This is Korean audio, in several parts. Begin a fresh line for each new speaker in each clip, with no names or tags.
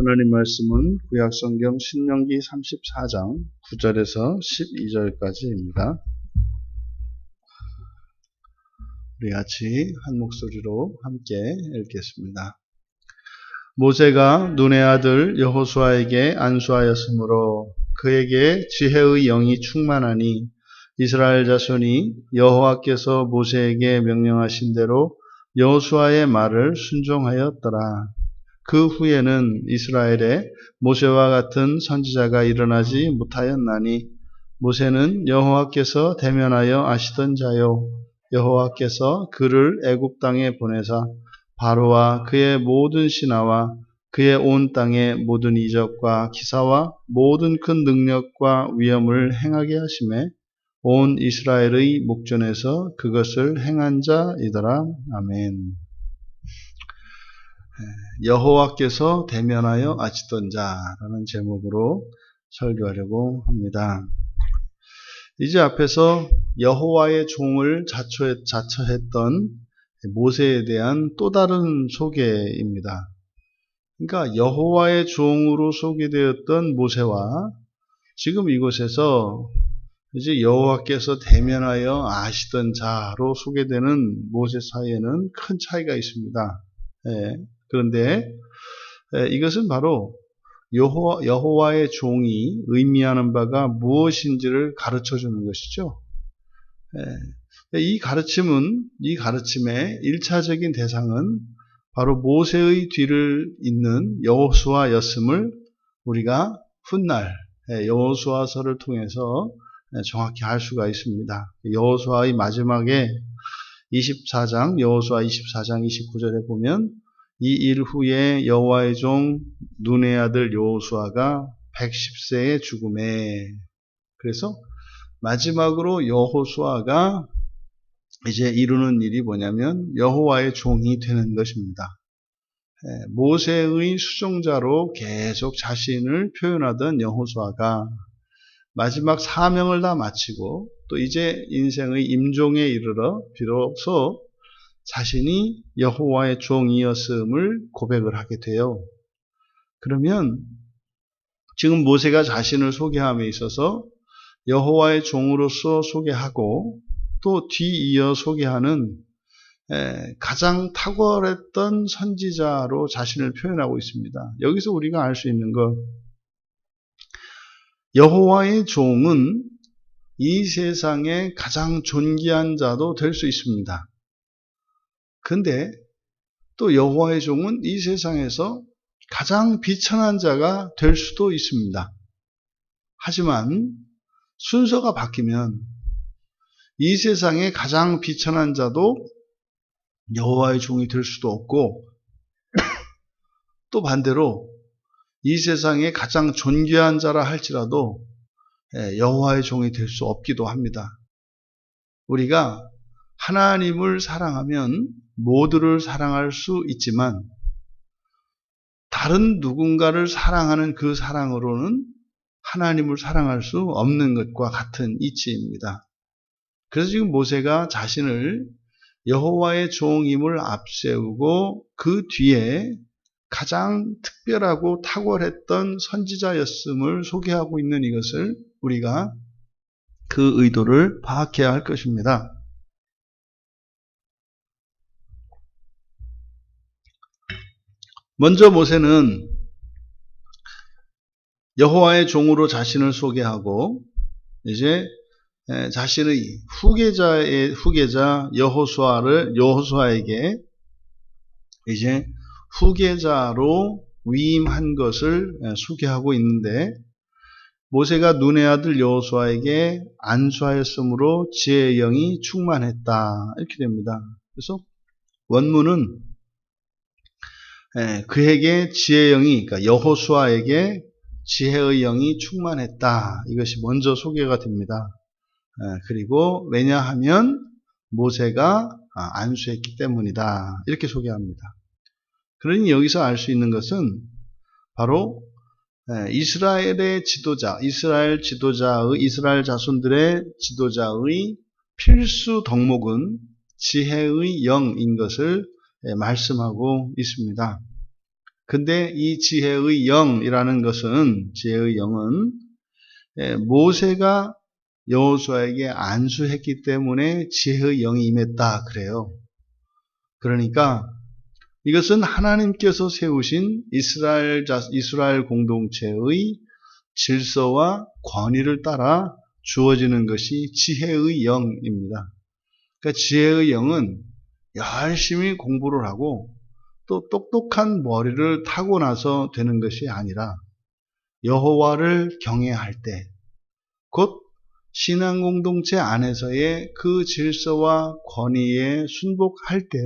하나님 말씀은 구약성경 신명기 34장 9절에서 12절까지입니다. 우리 같이 한 목소리로 함께 읽겠습니다. 모세가 눈의 아들 여호수아에게 안수하였으므로 그에게 지혜의 영이 충만하니 이스라엘 자손이 여호와께서 모세에게 명령하신 대로 여호수아의 말을 순종하였더라. 그 후에는 이스라엘에 모세와 같은 선지자가 일어나지 못하였나니 모세는 여호와께서 대면하여 아시던 자요 여호와께서 그를 애굽 땅에 보내사 바로와 그의 모든 신하와 그의 온 땅의 모든 이적과 기사와 모든 큰 능력과 위엄을 행하게 하심에 온 이스라엘의 목전에서 그것을 행한 자이더라. 아멘. 여호와께서 대면하여 아시던 자라는 제목으로 설교하려고 합니다. 이제 앞에서 여호와의 종을 자처했던 모세에 대한 또 다른 소개입니다. 그러니까 여호와의 종으로 소개되었던 모세와 지금 이곳에서 이제 여호와께서 대면하여 아시던 자로 소개되는 모세 사이에는 큰 차이가 있습니다. 그런데 이것은 바로 여호와의 종이 의미하는 바가 무엇인지를 가르쳐주는 것이죠. 이 가르침의 1차적인 대상은 바로 모세의 뒤를 잇는 여호수아였음을 우리가 훗날 여호수아서를 통해서 정확히 알 수가 있습니다. 여호수아의 마지막에 여호수아 24장 29절에 보면 이 일 후에 여호와의 종 눈의 아들 여호수아가 110세에 죽음에, 그래서 마지막으로 여호수아가 이제 이루는 일이 뭐냐면 여호와의 종이 되는 것입니다. 모세의 수종자로 계속 자신을 표현하던 여호수아가 마지막 사명을 다 마치고 또 이제 인생의 임종에 이르러 비로소 자신이 여호와의 종이었음을 고백을 하게 돼요. 그러면 지금 모세가 자신을 소개함에 있어서 여호와의 종으로서 소개하고 또 뒤이어 소개하는 가장 탁월했던 선지자로 자신을 표현하고 있습니다. 여기서 우리가 알 수 있는 것, 여호와의 종은 이 세상에 가장 존귀한 자도 될 수 있습니다. 근데 또 여호와의 종은 이 세상에서 가장 비천한 자가 될 수도 있습니다. 하지만 순서가 바뀌면 이 세상에 가장 비천한 자도 여호와의 종이 될 수도 없고 또 반대로 이 세상에 가장 존귀한 자라 할지라도 여호와의 종이 될 수 없기도 합니다. 우리가 하나님을 사랑하면 모두를 사랑할 수 있지만 다른 누군가를 사랑하는 그 사랑으로는 하나님을 사랑할 수 없는 것과 같은 이치입니다. 그래서 지금 모세가 자신을 여호와의 종임을 앞세우고 그 뒤에 가장 특별하고 탁월했던 선지자였음을 소개하고 있는 이것을 우리가 그 의도를 파악해야 할 것입니다. 먼저 모세는 여호와의 종으로 자신을 소개하고 이제 자신의 후계자 여호수아에게 이제 후계자로 위임한 것을 소개하고 있는데, 모세가 눈의 아들 여호수아에게 안수하였으므로 지혜의 영이 충만했다, 이렇게 됩니다. 그래서 원문은 그에게 지혜의 영이, 그러니까 여호수아에게 지혜의 영이 충만했다, 이것이 먼저 소개가 됩니다. 그리고 왜냐하면 모세가 안수했기 때문이다, 이렇게 소개합니다. 그러니 여기서 알 수 있는 것은 바로 이스라엘 자손들의 지도자의 필수 덕목은 지혜의 영인 것을 말씀하고 있습니다. 근데 이 지혜의 영이라는 것은, 지혜의 영은 모세가 여호수아에게 안수했기 때문에 지혜의 영이 임했다 그래요. 그러니까 이것은 하나님께서 세우신 이스라엘 공동체의 질서와 권위를 따라 주어지는 것이 지혜의 영입니다. 그러니까 지혜의 영은 열심히 공부를 하고 또 똑똑한 머리를 타고 나서 되는 것이 아니라 여호와를 경외할 때, 곧 신앙 공동체 안에서의 그 질서와 권위에 순복할 때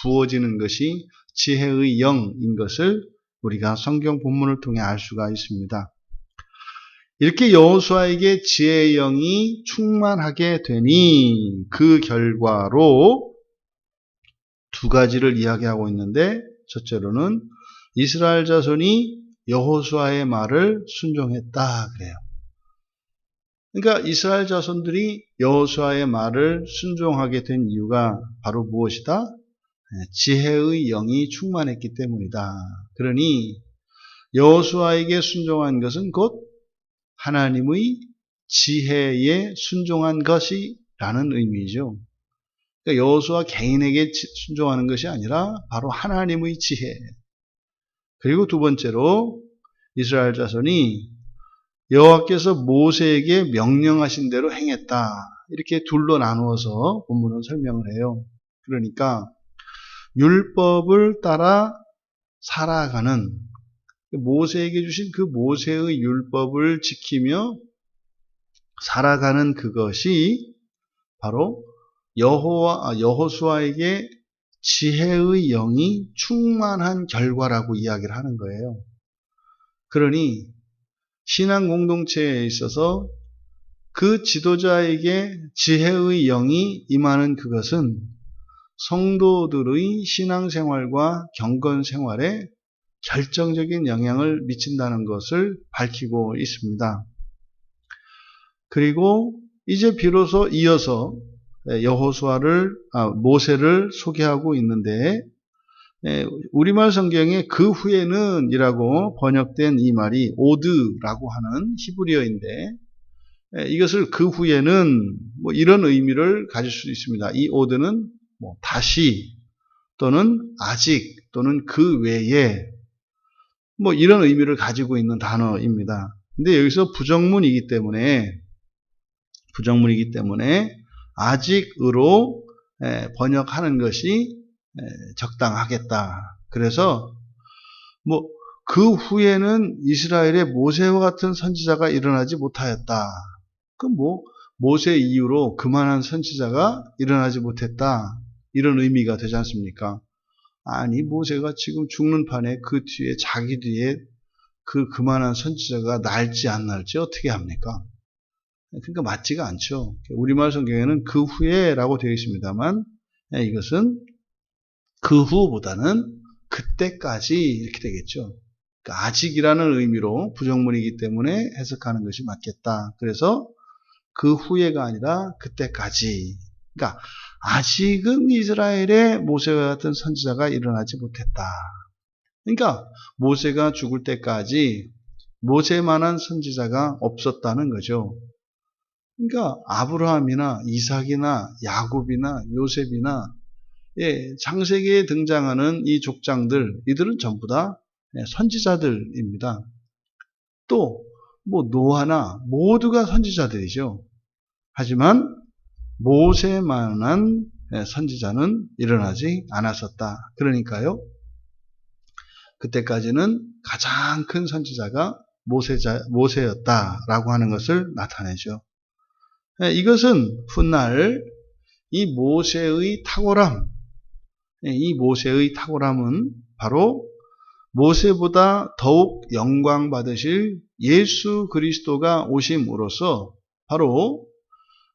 부어지는 것이 지혜의 영인 것을 우리가 성경 본문을 통해 알 수가 있습니다. 이렇게 여호수아에게 지혜의 영이 충만하게 되니 그 결과로 두 가지를 이야기하고 있는데, 첫째로는 이스라엘 자손이 여호수아의 말을 순종했다 그래요. 그러니까 이스라엘 자손들이 여호수아의 말을 순종하게 된 이유가 바로 무엇이다? 지혜의 영이 충만했기 때문이다. 그러니 여호수아에게 순종한 것은 곧 하나님의 지혜에 순종한 것이라는 의미죠. 그러니까 여호수아 개인에게 순종하는 것이 아니라 바로 하나님의 지혜. 그리고 두 번째로 이스라엘 자손이 여호와께서 모세에게 명령하신 대로 행했다. 이렇게 둘로 나누어서 본문은 설명을 해요. 그러니까 율법을 따라 살아가는, 모세에게 주신 그 모세의 율법을 지키며 살아가는 그것이 바로 여호수아에게 지혜의 영이 충만한 결과라고 이야기를 하는 거예요. 그러니 신앙 공동체에 있어서 그 지도자에게 지혜의 영이 임하는 그것은 성도들의 신앙생활과 경건생활에 결정적인 영향을 미친다는 것을 밝히고 있습니다. 그리고 이제 비로소 이어서 모세를 소개하고 있는데, 우리말 성경에 그 후에는 이라고 번역된 이 말이 오드라고 하는 히브리어인데, 이것을 그 후에는 이런 의미를 가질 수 있습니다. 이 오드는 다시 또는 아직 또는 그 외에 이런 의미를 가지고 있는 단어입니다. 근데 여기서 부정문이기 때문에 아직으로 번역하는 것이 적당하겠다. 그래서 그 후에는 이스라엘에 모세와 같은 선지자가 일어나지 못하였다. 모세 이후로 그만한 선지자가 일어나지 못했다. 이런 의미가 되지 않습니까? 아니, 모세가 지금 죽는 판에 그 뒤에, 자기 뒤에 그만한 선지자가 날지 안 날지 어떻게 합니까? 그러니까 맞지가 않죠. 우리말 성경에는 그 후에라고 되어 있습니다만, 이것은 그 후보다는 그때까지 이렇게 되겠죠. 그러니까 아직이라는 의미로 부정문이기 때문에 해석하는 것이 맞겠다. 그래서 그 후에가 아니라 그때까지. 그러니까 아직은 이스라엘에 모세와 같은 선지자가 일어나지 못했다. 그러니까 모세가 죽을 때까지 모세만한 선지자가 없었다는 거죠. 그러니까 아브라함이나 이삭이나 야곱이나 요셉이나 창세기에 등장하는 이 족장들, 이들은 전부 다 선지자들입니다. 또 노아나 모두가 선지자들이죠. 하지만 모세만한 선지자는 일어나지 않았었다. 그러니까요, 그때까지는 가장 큰 선지자가 모세였다라고 하는 것을 나타내죠. 이것은 훗날 이 모세의 탁월함은 바로 모세보다 더욱 영광 받으실 예수 그리스도가 오심으로써 바로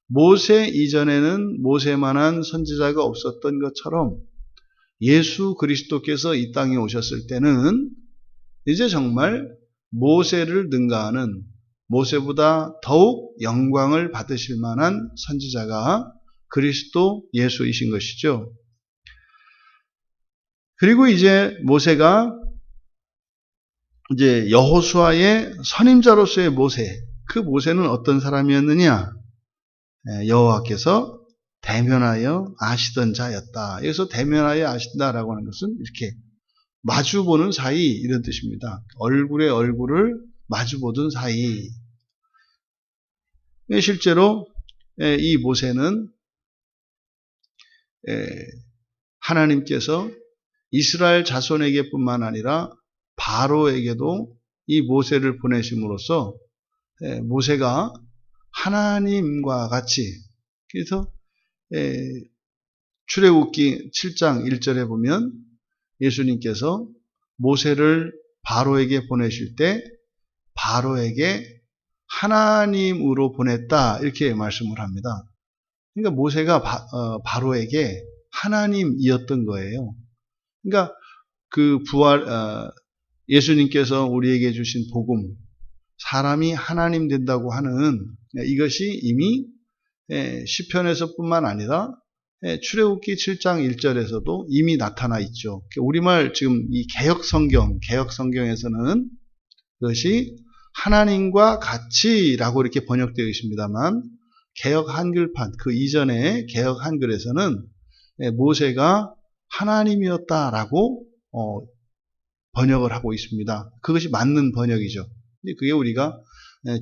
모세 이전에는 모세만한 선지자가 없었던 것처럼 예수 그리스도께서 이 땅에 오셨을 때는 이제 정말 모세를 능가하는, 모세보다 더욱 영광을 받으실 만한 선지자가 그리스도 예수이신 것이죠. 그리고 이제 모세가 이제 여호수아의 선임자로서의 모세, 그 모세는 어떤 사람이었느냐? 여호와께서 대면하여 아시던 자였다. 여기서 대면하여 아신다라고 하는 것은 이렇게 마주보는 사이 이런 뜻입니다. 얼굴에 얼굴을 마주보던 사이. 실제로 이 모세는 하나님께서 이스라엘 자손에게뿐만 아니라 바로에게도 이 모세를 보내심으로써 모세가 하나님과 같이, 그래서 출애굽기 7장 1절에 보면 예수님께서 모세를 바로에게 보내실 때 바로에게 하나님으로 보냈다 이렇게 말씀을 합니다. 그러니까 모세가 바로에게 하나님이었던 거예요. 그러니까 그 예수님께서 우리에게 주신 복음, 사람이 하나님 된다고 하는 이것이 이미 시편에서뿐만 아니라 출애굽기 7장 1절에서도 이미 나타나 있죠. 우리말 지금 이 개역성경에서는 그것이 하나님과 같이라고 이렇게 번역되어 있습니다만 개역 한글판, 그 이전에 개역 한글에서는 모세가 하나님이었다라고 번역을 하고 있습니다. 그것이 맞는 번역이죠. 그게 우리가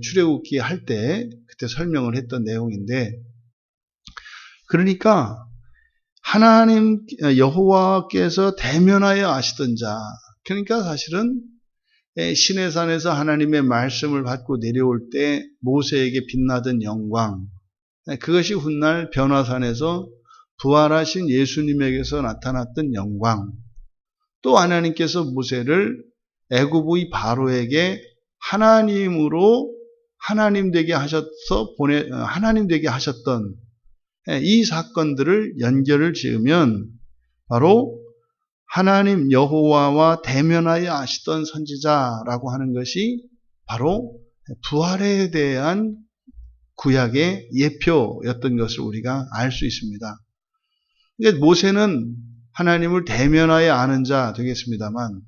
출애굽기 할 때 그때 설명을 했던 내용인데, 그러니까 하나님 여호와께서 대면하여 아시던 자, 그러니까 사실은 시내산에서 하나님의 말씀을 받고 내려올 때 모세에게 빛나던 영광, 그것이 훗날 변화산에서 부활하신 예수님에게서 나타났던 영광, 또 하나님께서 모세를 애굽의 바로에게 하나님으로 하나님 되게 하셨던 이 사건들을 연결을 지으면 바로 하나님 여호와와 대면하여 아시던 선지자라고 하는 것이 바로 부활에 대한 구약의 예표였던 것을 우리가 알 수 있습니다. 그러니까 모세는 하나님을 대면하여 아는 자 되겠습니다만,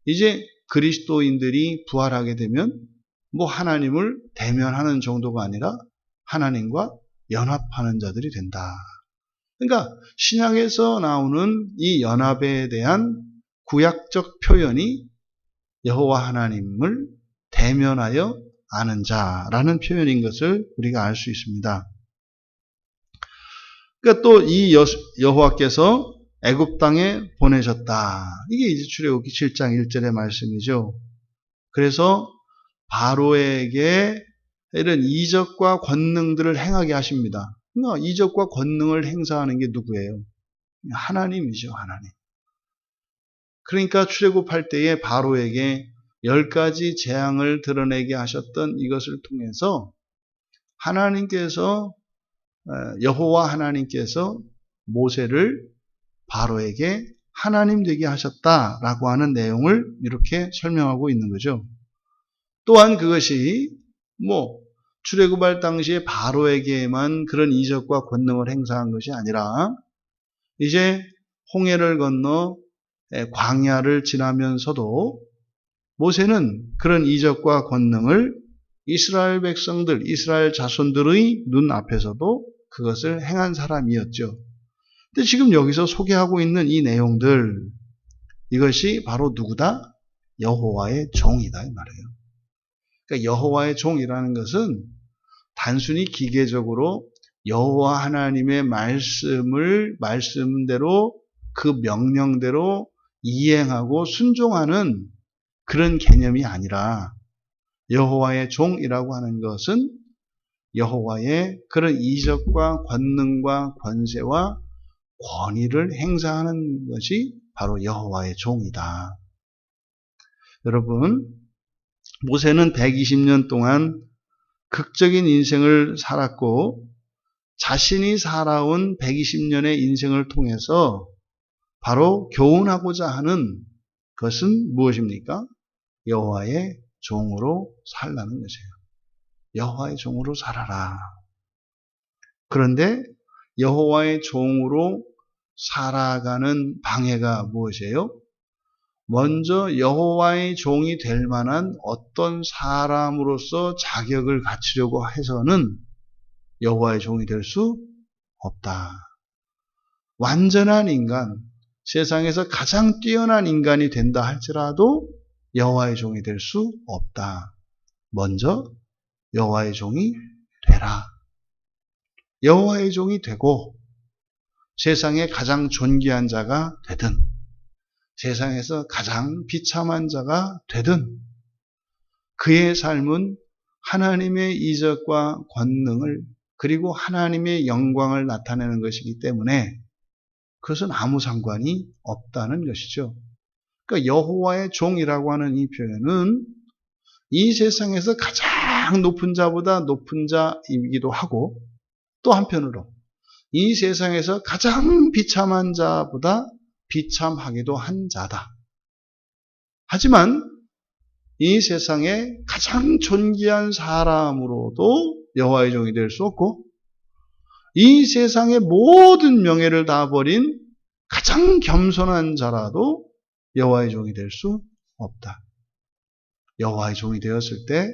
이제 그리스도인들이 부활하게 되면 하나님을 대면하는 정도가 아니라 하나님과 연합하는 자들이 된다. 그러니까 신약에서 나오는 이 연합에 대한 구약적 표현이 여호와 하나님을 대면하여 아는 자라는 표현인 것을 우리가 알 수 있습니다. 그러니까 또 이 여호와께서 애굽 땅에 보내셨다. 이게 이제 출애굽기 7장 1절의 말씀이죠. 그래서 바로에게 이런 이적과 권능들을 행하게 하십니다. 그러니까 이적과 권능을 행사하는 게 누구예요? 하나님이죠, 하나님. 그러니까 출애굽할 때에 바로에게 10가지 재앙을 드러내게 하셨던 이것을 통해서 하나님께서, 여호와 하나님께서 모세를 바로에게 하나님 되게 하셨다라고 하는 내용을 이렇게 설명하고 있는 거죠. 또한 그것이 출애굽할 당시에 바로에게만 그런 이적과 권능을 행사한 것이 아니라 이제 홍해를 건너 광야를 지나면서도 모세는 그런 이적과 권능을 이스라엘 백성들, 이스라엘 자손들의 눈앞에서도 그것을 행한 사람이었죠. 근데 지금 여기서 소개하고 있는 이 내용들, 이것이 바로 누구다? 여호와의 종이다 이 말이에요. 그러니까 여호와의 종이라는 것은 단순히 기계적으로 여호와 하나님의 말씀대로 그 명령대로 이행하고 순종하는 그런 개념이 아니라, 여호와의 종이라고 하는 것은 여호와의 그런 이적과 권능과 권세와 권위를 행사하는 것이 바로 여호와의 종이다. 여러분, 모세는 120년 동안 극적인 인생을 살았고 자신이 살아온 120년의 인생을 통해서 바로 교훈하고자 하는 것은 무엇입니까? 여호와의 종으로 살라는 것이에요. 여호와의 종으로 살아라. 그런데 여호와의 종으로 살아가는 방해가 무엇이에요? 먼저 여호와의 종이 될 만한 어떤 사람으로서 자격을 갖추려고 해서는 여호와의 종이 될 수 없다. 완전한 인간, 세상에서 가장 뛰어난 인간이 된다 할지라도 여호와의 종이 될 수 없다. 먼저 여호와의 종이 되라. 여호와의 종이 되고 세상에 가장 존귀한 자가 되든 세상에서 가장 비참한 자가 되든 그의 삶은 하나님의 이적과 권능을 그리고 하나님의 영광을 나타내는 것이기 때문에 그것은 아무 상관이 없다는 것이죠. 그러니까 여호와의 종이라고 하는 이 표현은 이 세상에서 가장 높은 자보다 높은 자이기도 하고 또 한편으로 이 세상에서 가장 비참한 자보다 비참하기도 한 자다. 하지만 이 세상에 가장 존귀한 사람으로도 여호와의 종이 될 수 없고 이 세상의 모든 명예를 다 버린 가장 겸손한 자라도 여호와의 종이 될 수 없다. 여호와의 종이 되었을 때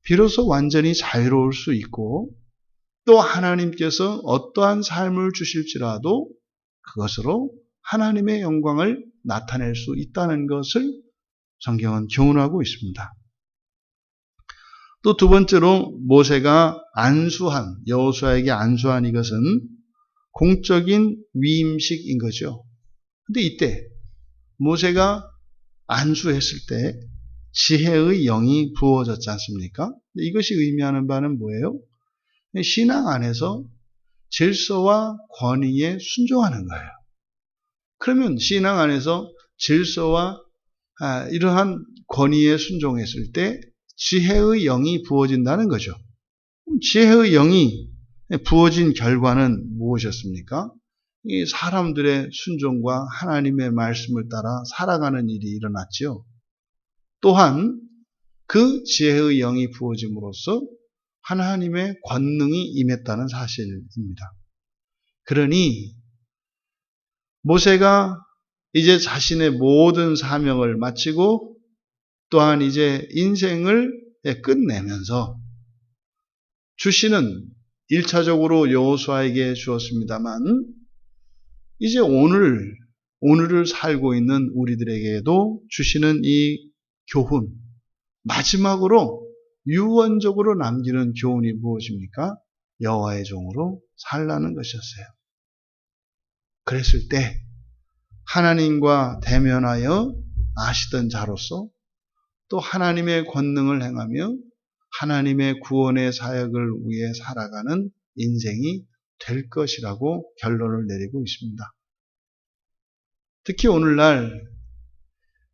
비로소 완전히 자유로울 수 있고 또 하나님께서 어떠한 삶을 주실지라도 그것으로 하나님의 영광을 나타낼 수 있다는 것을 성경은 교훈하고 있습니다. 또 두 번째로 모세가 안수한, 여호수아에게 안수한 이것은 공적인 위임식인 거죠. 근데 이때 모세가 안수했을 때 지혜의 영이 부어졌지 않습니까? 이것이 의미하는 바는 뭐예요? 신앙 안에서 질서와 권위에 순종하는 거예요. 그러면 신앙 안에서 질서와 이러한 권위에 순종했을 때 지혜의 영이 부어진다는 거죠. 지혜의 영이 부어진 결과는 무엇이었습니까? 이 사람들의 순종과 하나님의 말씀을 따라 살아가는 일이 일어났죠. 또한 그 지혜의 영이 부어짐으로써 하나님의 권능이 임했다는 사실입니다. 그러니 모세가 이제 자신의 모든 사명을 마치고 또한 이제 인생을 끝내면서 주시는 1차적으로 여호수아에게 주었습니다만 이제 오늘을 살고 있는 우리들에게도 주시는 이 교훈, 마지막으로 유언적으로 남기는 교훈이 무엇입니까? 여호와의 종으로 살라는 것이었어요. 그랬을 때 하나님과 대면하여 아시던 자로서 또 하나님의 권능을 행하며 하나님의 구원의 사역을 위해 살아가는 인생이 될 것이라고 결론을 내리고 있습니다. 특히 오늘날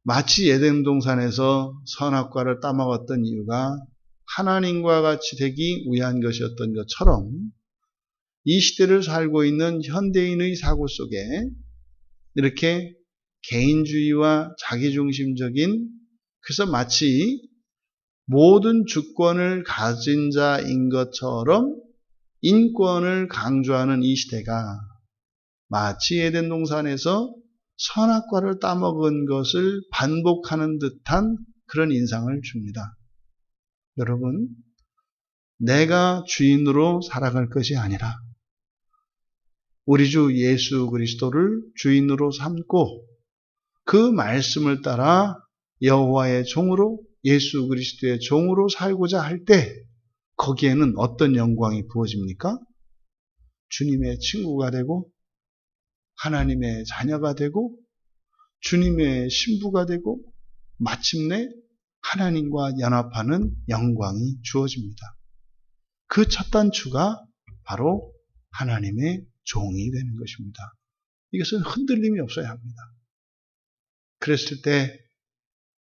마치 에덴 동산에서 선악과를 따먹었던 이유가 하나님과 같이 되기 위한 것이었던 것처럼 이 시대를 살고 있는 현대인의 사고 속에 이렇게 개인주의와 자기중심적인 그래서 마치 모든 주권을 가진 자인 것처럼 인권을 강조하는 이 시대가 마치 에덴 동산에서 선악과를 따먹은 것을 반복하는 듯한 그런 인상을 줍니다. 여러분, 내가 주인으로 살아갈 것이 아니라 우리 주 예수 그리스도를 주인으로 삼고 그 말씀을 따라 여호와의 종으로 예수 그리스도의 종으로 살고자 할 때 거기에는 어떤 영광이 부어집니까? 주님의 친구가 되고 하나님의 자녀가 되고 주님의 신부가 되고 마침내 하나님과 연합하는 영광이 주어집니다. 그 첫 단추가 바로 하나님의 종이 되는 것입니다. 이것은 흔들림이 없어야 합니다. 그랬을 때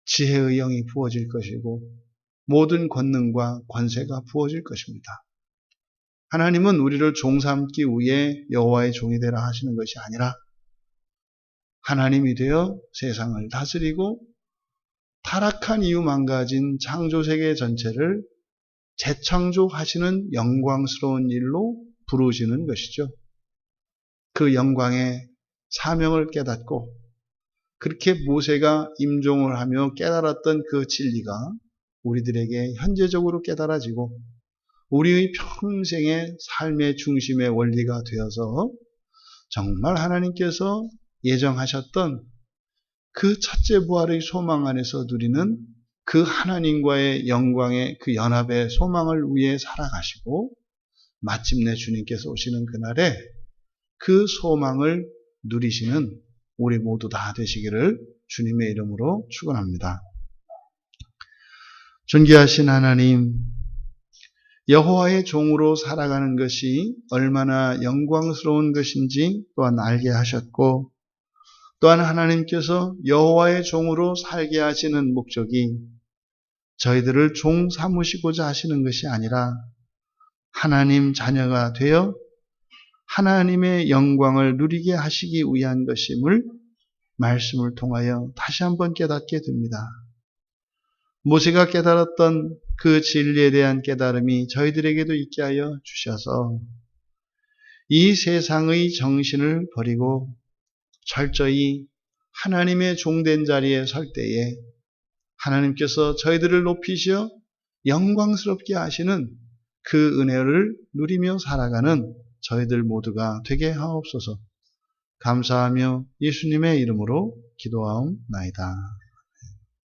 지혜의 영이 부어질 것이고 모든 권능과 권세가 부어질 것입니다. 하나님은 우리를 종 삼기 위해 여호와의 종이 되라 하시는 것이 아니라 하나님이 되어 세상을 다스리고 타락한 이유 망가진 창조세계 전체를 재창조하시는 영광스러운 일로 부르시는 것이죠. 그 영광의 사명을 깨닫고 그렇게 모세가 임종을 하며 깨달았던 그 진리가 우리들에게 현재적으로 깨달아지고 우리의 평생의 삶의 중심의 원리가 되어서 정말 하나님께서 예정하셨던 그 첫째 부활의 소망 안에서 누리는 그 하나님과의 영광의 그 연합의 소망을 위해 살아가시고 마침내 주님께서 오시는 그날에 그 소망을 누리시는 우리 모두 다 되시기를 주님의 이름으로 축원합니다. 존귀하신 하나님, 여호와의 종으로 살아가는 것이 얼마나 영광스러운 것인지 또한 알게 하셨고, 또한 하나님께서 여호와의 종으로 살게 하시는 목적이 저희들을 종 삼으시고자 하시는 것이 아니라 하나님 자녀가 되어 하나님의 영광을 누리게 하시기 위한 것임을 말씀을 통하여 다시 한번 깨닫게 됩니다. 모세가 깨달았던 그 진리에 대한 깨달음이 저희들에게도 있게 하여 주셔서 이 세상의 정신을 버리고 철저히 하나님의 종된 자리에 설 때에 하나님께서 저희들을 높이시어 영광스럽게 하시는 그 은혜를 누리며 살아가는 저희들 모두가 되게 하옵소서. 감사하며 예수님의 이름으로 기도하옵나이다.